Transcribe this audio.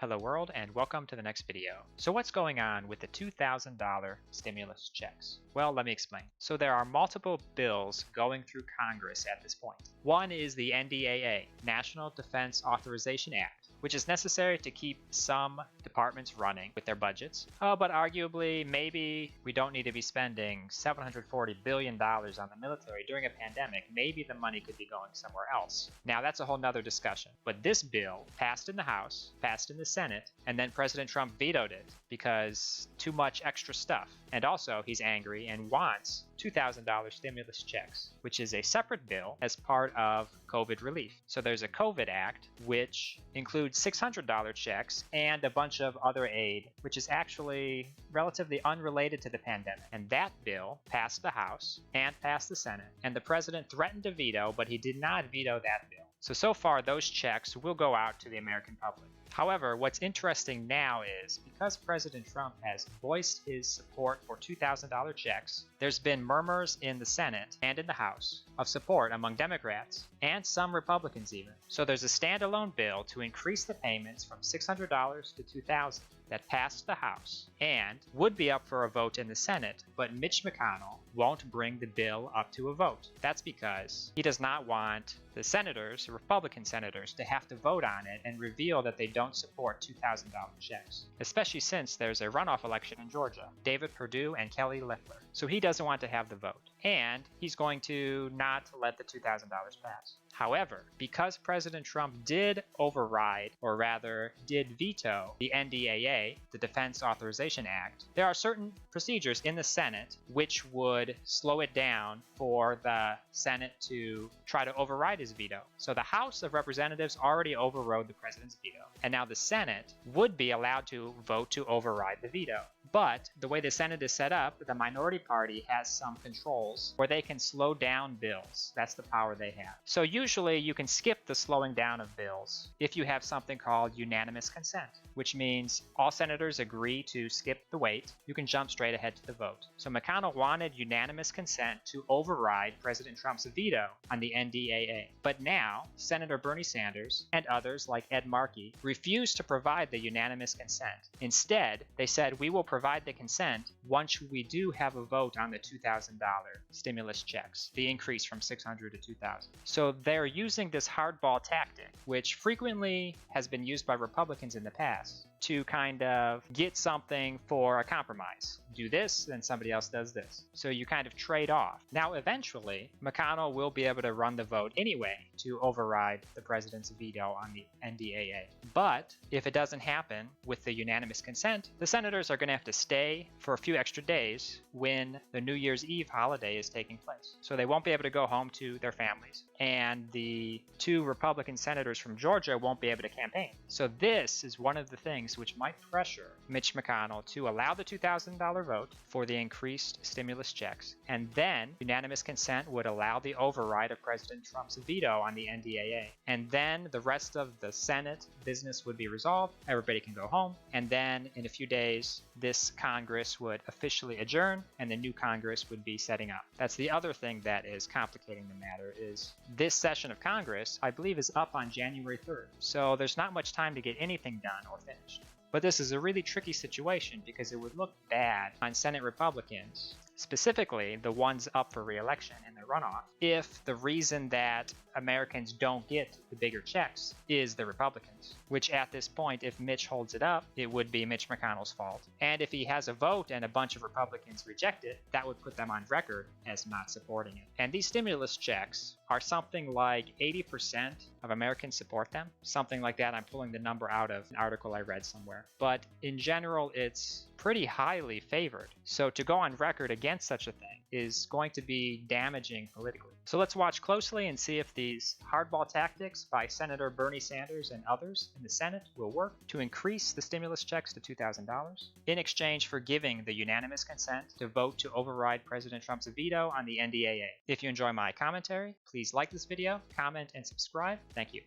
Hello world and welcome to the next video. So what's going on with the $2,000 stimulus checks? Well, let me explain. So there are multiple bills going through Congress at this point. One is the NDAA, National Defense Authorization Act, which is necessary to keep some departments running with their budgets. But arguably, maybe we don't need to be spending $740 billion on the military during a pandemic. Maybe the money could be going somewhere else. Now that's a whole nother discussion. But this bill passed in the House, passed in the Senate, and then President Trump vetoed it because too much extra stuff. And also he's angry and wants $2,000 stimulus checks, which is a separate bill as part of COVID relief. So there's a COVID Act, which includes $600 checks and a bunch of other aid, which is actually relatively unrelated to the pandemic. And that bill passed the House and passed the Senate. And the president threatened to veto, but he did not veto that bill. So far, those checks will go out to the American public. However, what's interesting now is because President Trump has voiced his support for $2,000 checks, there's been murmurs in the Senate and in the House of support among Democrats and some Republicans even. So there's a standalone bill to increase the payments from $600 to $2,000 that passed the House and would be up for a vote in the Senate, but Mitch McConnell won't bring the bill up to a vote. That's because he does not want the senators, the Republican senators, to have to vote on it and reveal that they don't support $2,000 checks, especially since there's a runoff election in Georgia, David Perdue and Kelly Loeffler. So he doesn't want to have the vote, and he's going to not let the $2,000 pass. However, because President Trump did override, or rather did veto, the NDAA, the Defense Authorization Act, there are certain procedures in the Senate which would slow it down for the Senate to try to override his veto. So the House of Representatives already overrode the president's veto, and now the Senate would be allowed to vote to override the veto. But the way the Senate is set up, the minority party has some controls where they can slow down bills. That's the power they have. So usually you can skip the slowing down of bills if you have something called unanimous consent, which means all senators agree to skip the wait. You can jump straight ahead to the vote. So McConnell wanted unanimous consent to override President Trump's veto on the NDAA. But now, Senator Bernie Sanders and others like Ed Markey refused to provide the unanimous consent. Instead, they said we will provide the consent once we do have a vote on the $2,000 stimulus checks, the increase from $600 to $2,000. So they're using this hardball tactic, which frequently has been used by Republicans in the past, to kind of get something for a compromise. Do this, then somebody else does this. So you kind of trade off. Now, eventually, McConnell will be able to run the vote anyway to override the president's veto on the NDAA. But if it doesn't happen with the unanimous consent, the senators are going to have to stay for a few extra days when the New Year's Eve holiday is taking place. So they won't be able to go home to their families. And the two Republican senators from Georgia won't be able to campaign. So this is one of the things which might pressure Mitch McConnell to allow the $2,000 vote for the increased stimulus checks. And then unanimous consent would allow the override of President Trump's veto on the NDAA. And then the rest of the Senate business would be resolved. Everybody can go home. And then in a few days, this Congress would officially adjourn and the new Congress would be setting up. That's the other thing that is complicating the matter is this session of Congress, I believe, is up on January 3rd. So there's not much time to get anything done or finished. But this is a really tricky situation because it would look bad on Senate Republicans, specifically the ones up for re-election in the runoff, if the reason that Americans don't get the bigger checks is the Republicans, which at this point, if Mitch holds it up, it would be Mitch McConnell's fault. And if he has a vote and a bunch of Republicans reject it, that would put them on record as not supporting it. And these stimulus checks are something like 80% of Americans support them. Something like that. I'm pulling the number out of an article I read somewhere. But in general, it's pretty highly favored. So to go on record against such a thing is going to be damaging politically. So let's watch closely and see if these hardball tactics by Senator Bernie Sanders and others in the Senate will work to increase the stimulus checks to $2,000 in exchange for giving the unanimous consent to vote to override President Trump's veto on the NDAA. If you enjoy my commentary, please like this video, comment, and subscribe. Thank you.